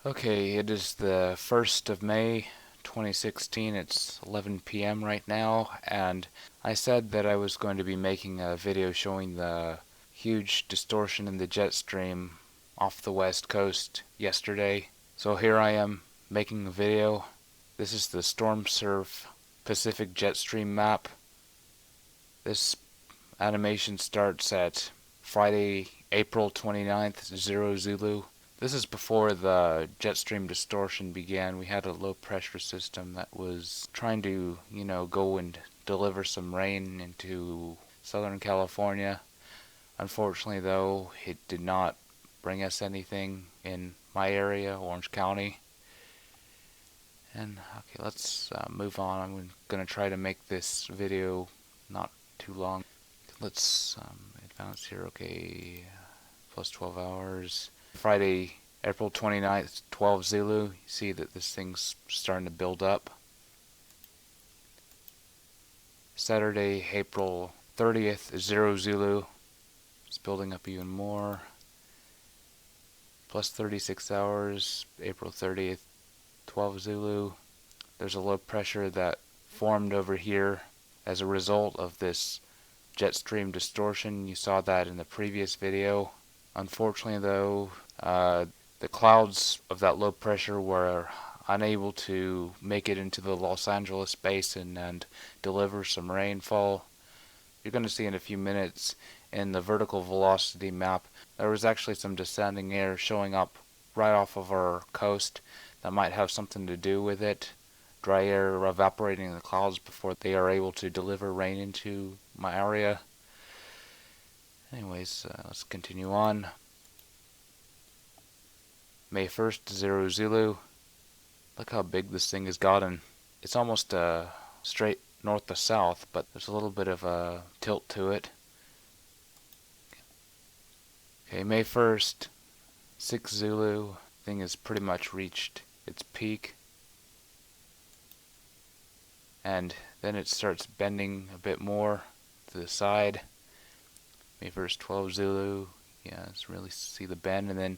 Okay, it is the 1st of May 2016. It's 11 p.m. right now, and I said that I was going to be making a video showing the huge distortion in the jet stream off the west coast yesterday. So here I am making a video. This is the StormSurf Pacific jet stream map. This animation starts at Friday, April 29th, 0 Zulu. This is before the jet stream distortion began. We had a low pressure system that was trying to, go and deliver some rain into Southern California. Unfortunately, though, it did not bring us anything in my area, Orange County. And okay, let's move on. I'm going to try to make this video not too long. Let's advance here. Okay, plus 12 hours. Friday, April 29th, 12 Zulu. You see that this thing's starting to build up. Saturday, April 30th, 0 Zulu. It's building up even more. Plus 36 hours, April 30th, 12 Zulu. There's a low pressure that formed over here as a result of this jet stream distortion. You saw that in the previous video. Unfortunately, though, the clouds of that low pressure were unable to make it into the Los Angeles Basin and deliver some rainfall. You're going to see in a few minutes in the vertical velocity map, there was actually some descending air showing up right off of our coast that might have something to do with it. Dry air evaporating in the clouds before they are able to deliver rain into my area. Anyways, let's continue on. May 1st, 0 Zulu. Look how big this thing has gotten. It's almost straight north to south, but there's a little bit of a tilt to it. Okay, May 1st, 6 Zulu. Thing has pretty much reached its peak. And then it starts bending a bit more to the side. May 1st, 12 Zulu. Yeah, let's really see the bend, and then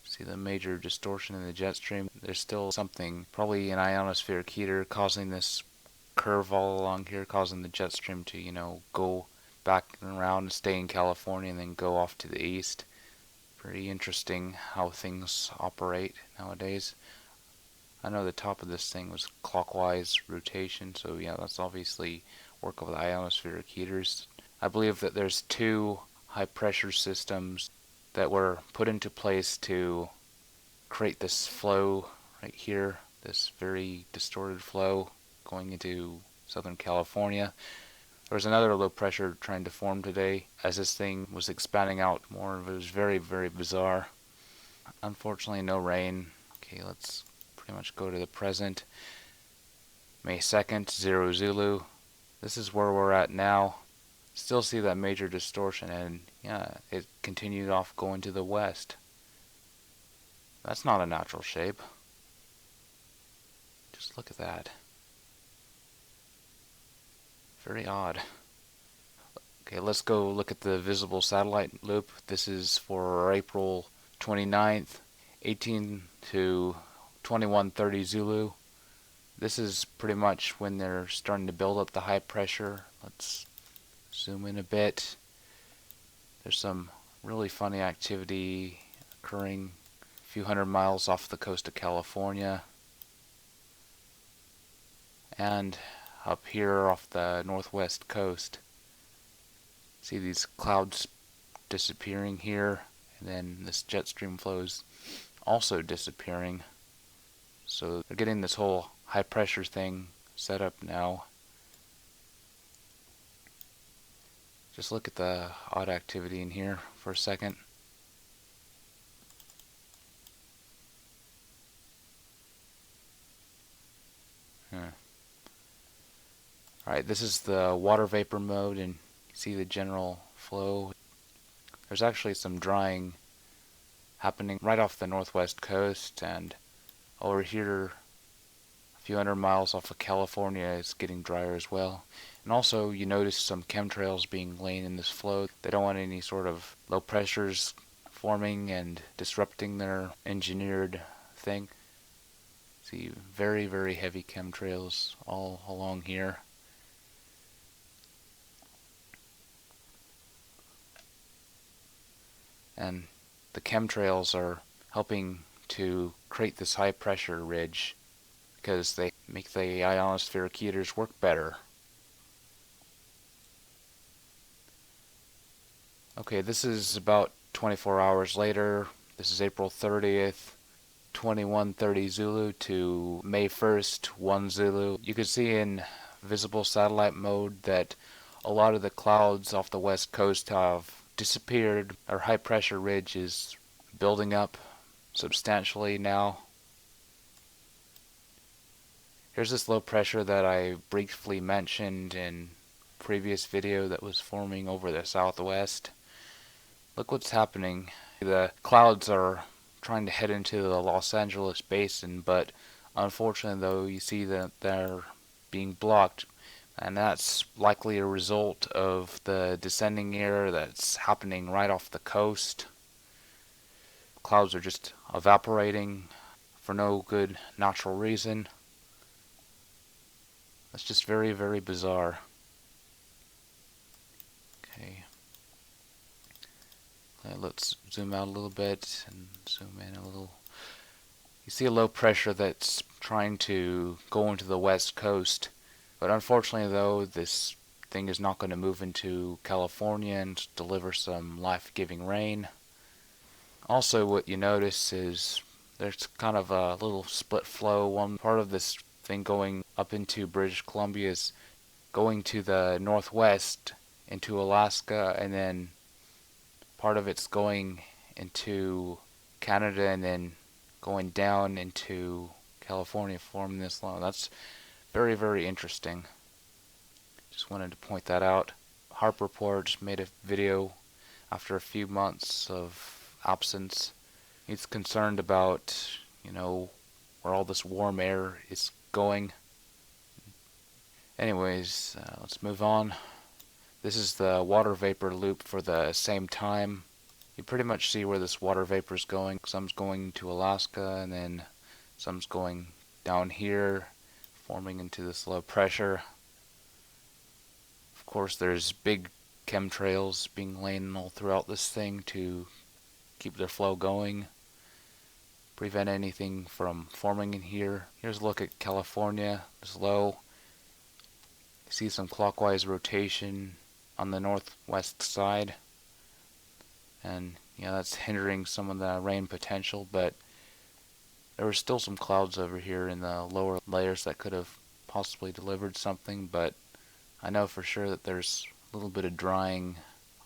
see the major distortion in the jet stream. There's still something, probably an ionospheric heater, causing this curve all along here, causing the jet stream to, go back and around and stay in California and then go off to the east. Pretty interesting how things operate nowadays. I know the top of this thing was clockwise rotation, so yeah, that's obviously work of the ionospheric heaters. I believe that there's two high pressure systems that were put into place to create this flow right here, this very distorted flow going into Southern California. There was another low pressure trying to form today as this thing was expanding out more. It was very, very bizarre. Unfortunately, no rain. Okay, let's pretty much go to the present. May 2nd, 0 Zulu. This is where we're at now. Still see that major distortion, and yeah, it continued off going to the west. That's not a natural shape. Just look at that. Very odd. Okay, let's go look at the visible satellite loop. This is for April 29th, 18 to 21:30 Zulu. This is pretty much when they're starting to build up the high pressure. Let's zoom in a bit. There's some really funny activity occurring a few hundred miles off the coast of California. And up here off the northwest coast. See these clouds disappearing here, and then this jet stream flow is also disappearing. So they're getting this whole high pressure thing set up now. Just look at the odd activity in here for a second. Alright, this is the water vapor mode, and you see the general flow. There's actually some drying happening right off the northwest coast, and over here a few hundred miles off of California is getting drier as well. And also you notice some chemtrails being laid in this flow. They don't want any sort of low pressures forming and disrupting their engineered thing. See very, very heavy chemtrails all along here. And the chemtrails are helping to create this high pressure ridge because they make the ionospheric heaters work better. Okay, this is about 24 hours later. This is April 30th, 21:30 Zulu to May 1st, 1 Zulu. You can see in visible satellite mode that a lot of the clouds off the west coast have disappeared. Our high pressure ridge is building up substantially now. Here's this low pressure that I briefly mentioned in previous video that was forming over the southwest. Look what's happening. The clouds are trying to head into the Los Angeles Basin, but unfortunately though you see that they're being blocked, and that's likely a result of the descending air that's happening right off the coast. Clouds are just evaporating for no good natural reason. That's just very, very bizarre. Okay, let's zoom out a little bit and zoom in a little. You see a low pressure that's trying to go into the west coast, but unfortunately though this thing is not going to move into California and deliver some life-giving rain. Also what you notice is there's kind of a little split flow. One part of this thing going up into British Columbia is going to the northwest into Alaska, and then part of it's going into Canada and then going down into California, forming this line. That's very, very interesting. Just wanted to point that out. HAARP Report just made a video after a few months of absence. He's concerned about, where all this warm air is going. Anyways, let's move on. This is the water vapor loop for the same time. You pretty much see where this water vapor is going. Some's going to Alaska, and then some's going down here, forming into this low pressure. Of course, there's big chemtrails being laid all throughout this thing to keep their flow going, prevent anything from forming in here. Here's a look at California. It's low. You see some clockwise rotation on the northwest side, and that's hindering some of the rain potential, but there were still some clouds over here in the lower layers that could have possibly delivered something, but I know for sure that there's a little bit of drying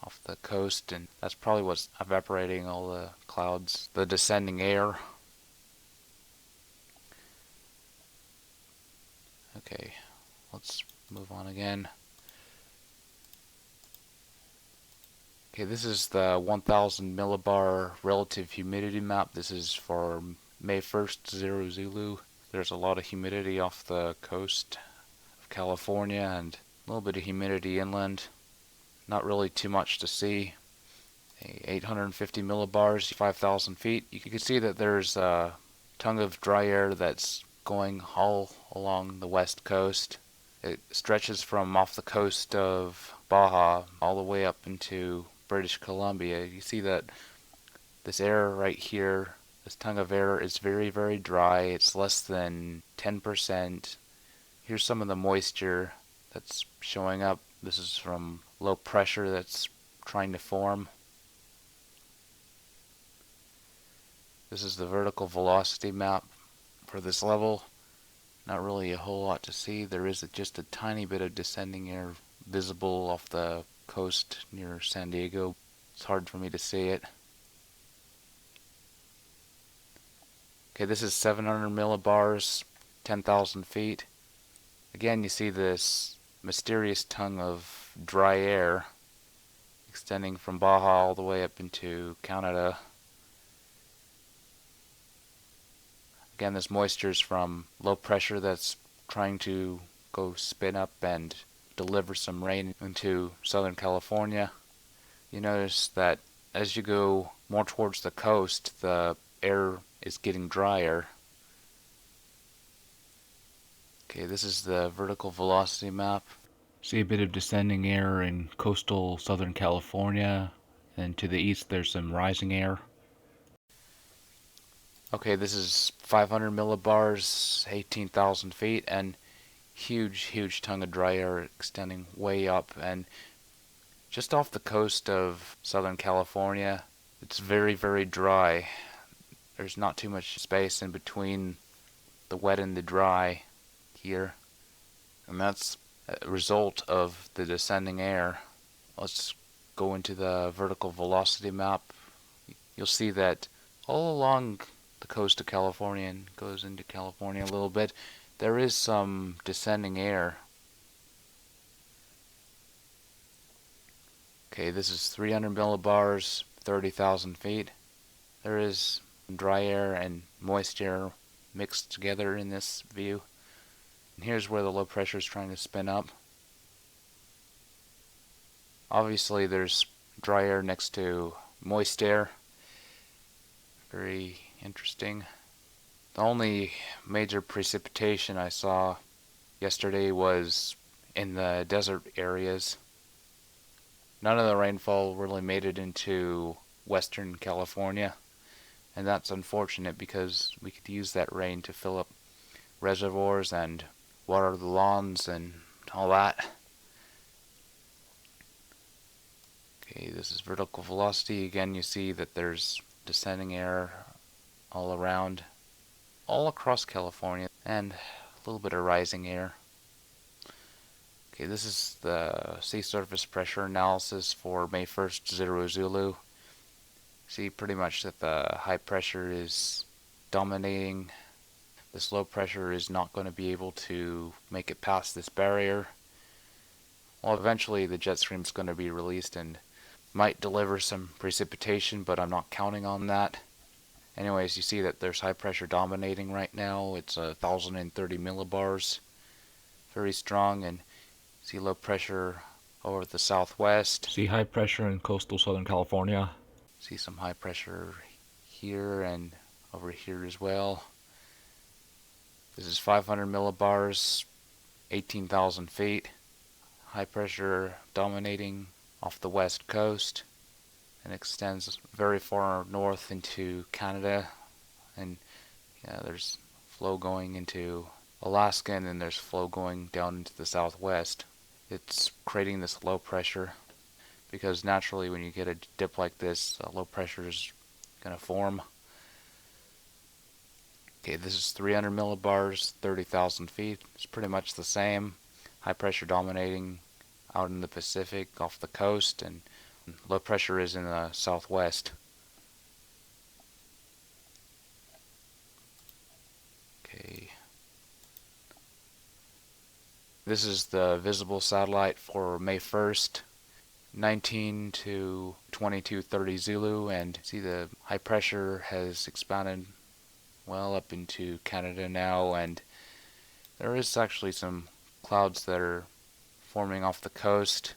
off the coast, and that's probably what's evaporating all the clouds, the descending air. Okay, let's move on again. Okay, this is the 1000 millibar relative humidity map. This is for May 1st, 0 Zulu. There's a lot of humidity off the coast of California and a little bit of humidity inland. Not really too much to see. 850 millibars, 5,000 feet. You can see that there's a tongue of dry air that's going all along the west coast. It stretches from off the coast of Baja all the way up into British Columbia. You see that this air right here, this tongue of air is very, very dry. It's less than 10%. Here's some of the moisture that's showing up. This is from low pressure that's trying to form. This is the vertical velocity map for this level. Not really a whole lot to see. There is just a tiny bit of descending air visible off the coast near San Diego. It's hard for me to see it. Okay, this is 700 millibars, 10,000 feet. Again, you see this mysterious tongue of dry air extending from Baja all the way up into Canada. Again, this moisture is from low pressure that's trying to go spin up and deliver some rain into Southern California. You notice that as you go more towards the coast, the air is getting drier. Okay, this is the vertical velocity map. See a bit of descending air in coastal Southern California, and to the east there's some rising air. Okay, this is 500 millibars, 18,000 feet, and huge tongue of dry air extending way up, and just off the coast of Southern California, it's very dry. There's not too much space in between the wet and the dry here, and that's a result of the descending air. Let's go into the vertical velocity map. You'll see that all along the coast of California and goes into California a little bit, there is some descending air. Okay, this is 300 millibars, 30,000 feet. There is dry air and moist air mixed together in this view. And here's where the low pressure is trying to spin up. Obviously there's dry air next to moist air. Very interesting. The only major precipitation I saw yesterday was in the desert areas. None of the rainfall really made it into Western California, and that's unfortunate because we could use that rain to fill up reservoirs and water the lawns and all that. Okay, this is vertical velocity. Again, you see that there's descending air all around, all across California, and a little bit of rising air. Okay, this is the sea surface pressure analysis for May 1st, 0 Zulu. See pretty much that the high pressure is dominating. This low pressure is not going to be able to make it past this barrier. Well, eventually the jet stream is going to be released and might deliver some precipitation, but I'm not counting on that. Anyways, you see that there's high pressure dominating right now. It's 1,030 millibars. Very strong, and see low pressure over the southwest. See high pressure in coastal Southern California. See some high pressure here and over here as well. This is 500 millibars, 18,000 feet. High pressure dominating off the west coast and extends very far north into Canada. And yeah, there's flow going into Alaska, and then there's flow going down into the southwest. It's creating this low pressure because naturally when you get a dip like this, low pressure is going to form. Okay, this is 300 millibars, 30,000 feet. It's pretty much the same. High pressure dominating out in the Pacific off the coast, and low pressure is in the southwest. Okay. This is the visible satellite for May 1st, 19 to 22:30 Zulu, and see the high pressure has expanded well up into Canada now, and there is actually some clouds that are forming off the coast,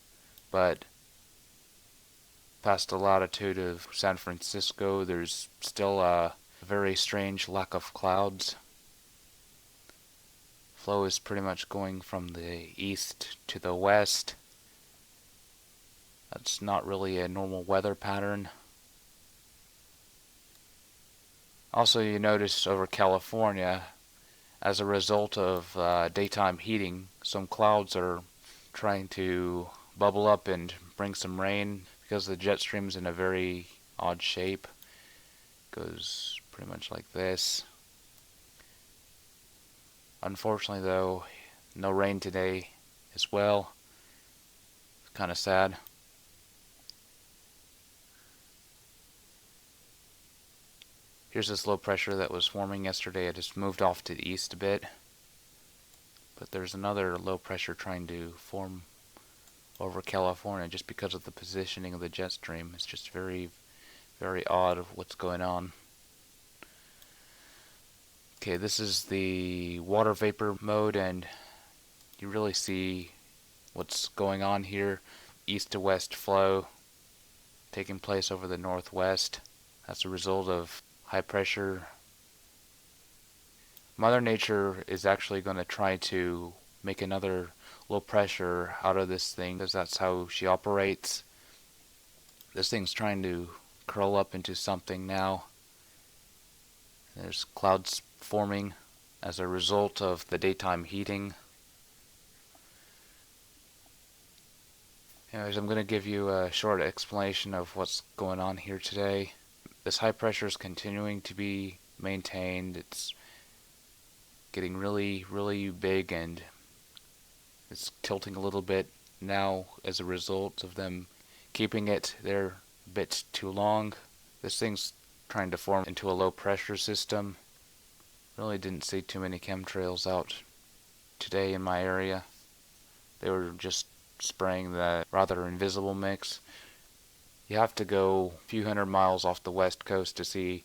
but past the latitude of San Francisco there's still a very strange lack of clouds. Flow is pretty much going from the east to the west. That's not really a normal weather pattern. Also, you notice over California, as a result of daytime heating, some clouds are trying to bubble up and bring some rain because the jet stream is in a very odd shape. It goes pretty much like this. Unfortunately though, no rain today as well. It's kind of sad. Here's this low pressure that was forming yesterday. It just moved off to the east a bit. But there's another low pressure trying to form over California just because of the positioning of the jet stream. It's just very odd of what's going on. Okay, this is the water vapor mode, and you really see what's going on here. East to west flow. taking place over the northwest. That's a result of high pressure. Mother Nature is actually going to try to make another low pressure out of this thing because that's how she operates. This thing's trying to curl up into something now. There's clouds forming as a result of the daytime heating. Anyways, I'm going to give you a short explanation of what's going on here today. This high pressure is continuing to be maintained. It's getting really, really big, and it's tilting a little bit now as a result of them keeping it there a bit too long. This thing's trying to form into a low pressure system. Really didn't see too many chemtrails out today in my area. They were just spraying the rather invisible mix. You have to go a few hundred miles off the west coast to see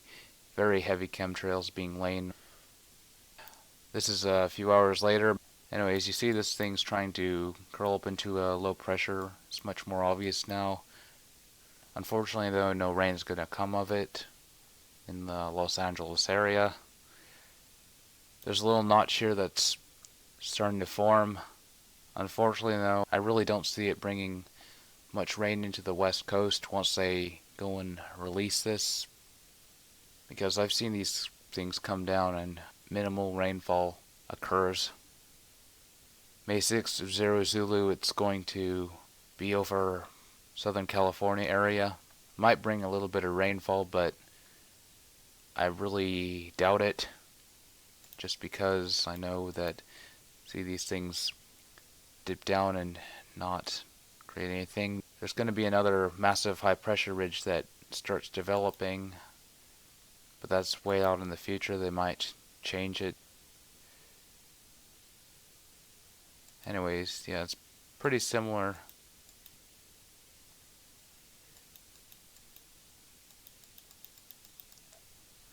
very heavy chemtrails being laid. This is a few hours later. Anyways, you see this thing's trying to curl up into a low pressure. It's much more obvious now. Unfortunately, though, no rain's going to come of it in the Los Angeles area. There's a little notch here that's starting to form. Unfortunately, though, I really don't see it bringing much rain into the west coast once they go and release this, because I've seen these things come down and minimal rainfall occurs. May 6th, 0 Zulu, it's going to be over Southern California area. Might bring a little bit of rainfall, but I really doubt it, just because I know that, see, these things dip down and not create anything. There's going to be another massive high pressure ridge that starts developing, but that's way out in the future. They might change it. Anyways, yeah, it's pretty similar.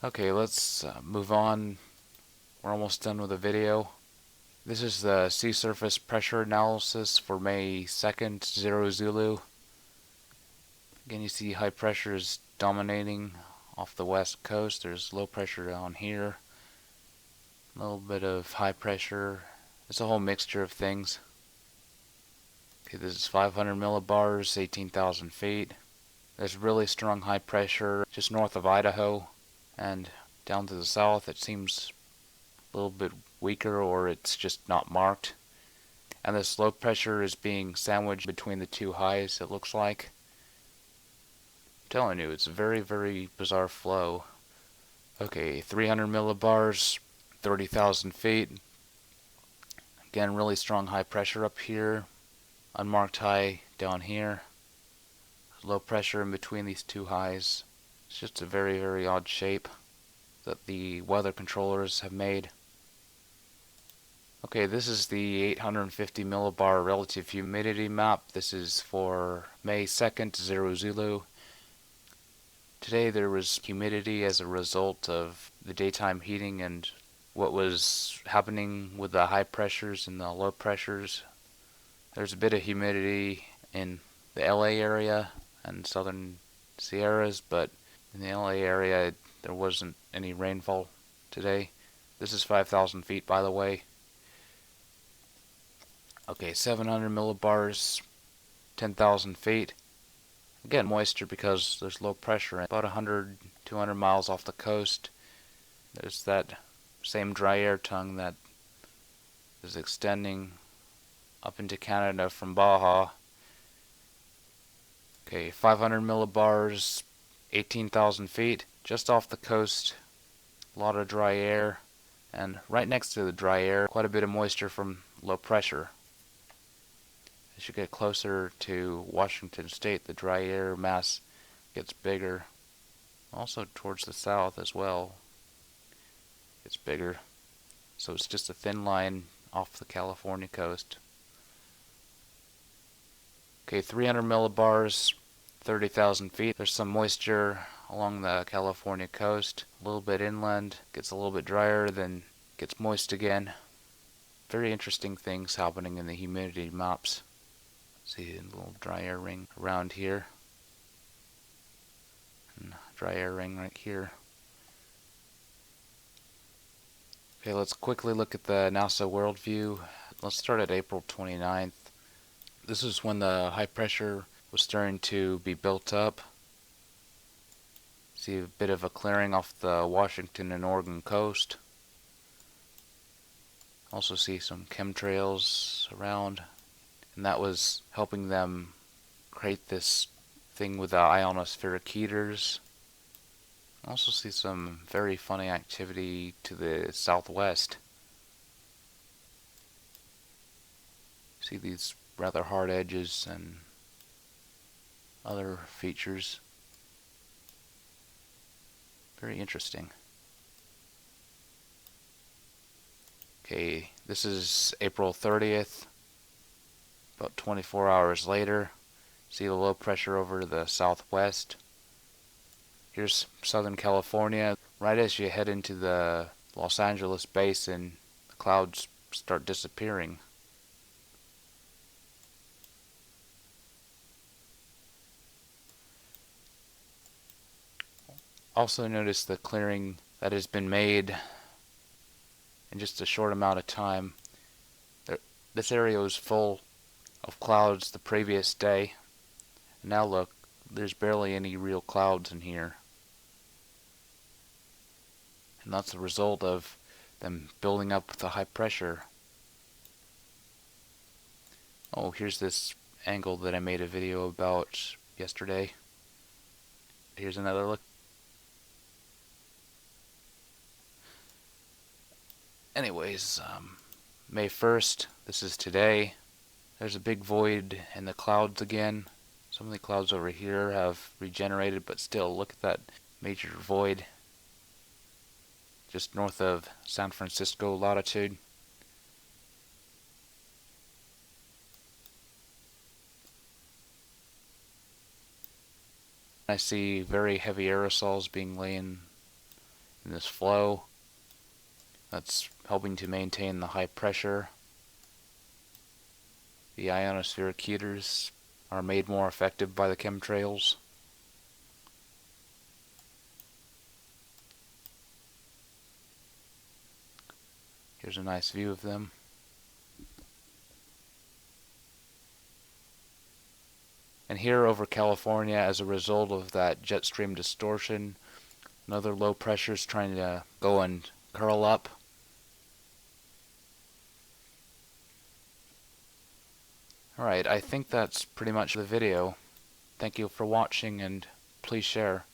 Okay, let's move on. We're almost done with the video. This is the sea surface pressure analysis for May 2nd, 0 Zulu. Again, you see high pressure is dominating off the west coast. There's low pressure down here. A little bit of high pressure. It's a whole mixture of things. Okay, this is 500 millibars, 18,000 feet. There's really strong high pressure just north of Idaho, and down to the south it seems a little bit weaker, or it's just not marked. And this low pressure is being sandwiched between the two highs, it looks like. I'm telling you, it's a very, very bizarre flow. Okay, 300 millibars, 30,000 feet. Again, really strong high pressure up here. Unmarked high down here. Low pressure in between these two highs. It's just a very, very odd shape that the weather controllers have made. Okay, this is the 850 millibar relative humidity map. This is for May 2nd, 0 Zulu. Today there was humidity as a result of the daytime heating and what was happening with the high pressures and the low pressures. There's a bit of humidity in the LA area and southern Sierras, but in the LA area there wasn't any rainfall today. This is 5,000 feet, by the way. Okay, 700 millibars, 10,000 feet. Again, moisture because there's low pressure. About 100, 200 miles off the coast, there's that same dry air tongue that is extending up into Canada from Baja. Okay, 500 millibars, 18,000 feet, just off the coast. A lot of dry air, and right next to the dry air, quite a bit of moisture from low pressure. As you get closer to Washington State, the dry air mass gets bigger. Also towards the south as well, it's bigger. So it's just a thin line off the California coast. Okay, 300 millibars, 30,000 feet. There's some moisture along the California coast. A little bit inland, gets a little bit drier, then gets moist again. Very interesting things happening in the humidity maps. See a little dry air ring around here. and dry air ring right here. Okay, let's quickly look at the NASA world view. Let's start at April 29th. This is when the high pressure was starting to be built up. See a bit of a clearing off the Washington and Oregon coast. Also see some chemtrails around, and that was helping them create this thing with the ionospheric heaters. Also see some very funny activity to the southwest. See these rather hard edges and other features. Very interesting. Okay, this is April 30th, about 24 hours later. See the low pressure over the southwest. Here's Southern California. Right as you head into the Los Angeles Basin, the clouds start disappearing. Also notice the clearing that has been made in just a short amount of time. This area was full of clouds the previous day. And now look, there's barely any real clouds in here. And that's the result of them building up the high pressure. Oh, here's this angle that I made a video about yesterday. Here's another look. Anyways, May 1st, this is today. There's a big void in the clouds again. Some of the clouds over here have regenerated, but still, look at that major void just north of San Francisco latitude. I see very heavy aerosols being laid in this flow. That's helping to maintain the high pressure. The ionospheric heaters are made more effective by the chemtrails. Here's a nice view of them. And here over California, as a result of that jet stream distortion, another low pressure is trying to go and curl up. Alright, I think that's pretty much the video. Thank you for watching, and please share.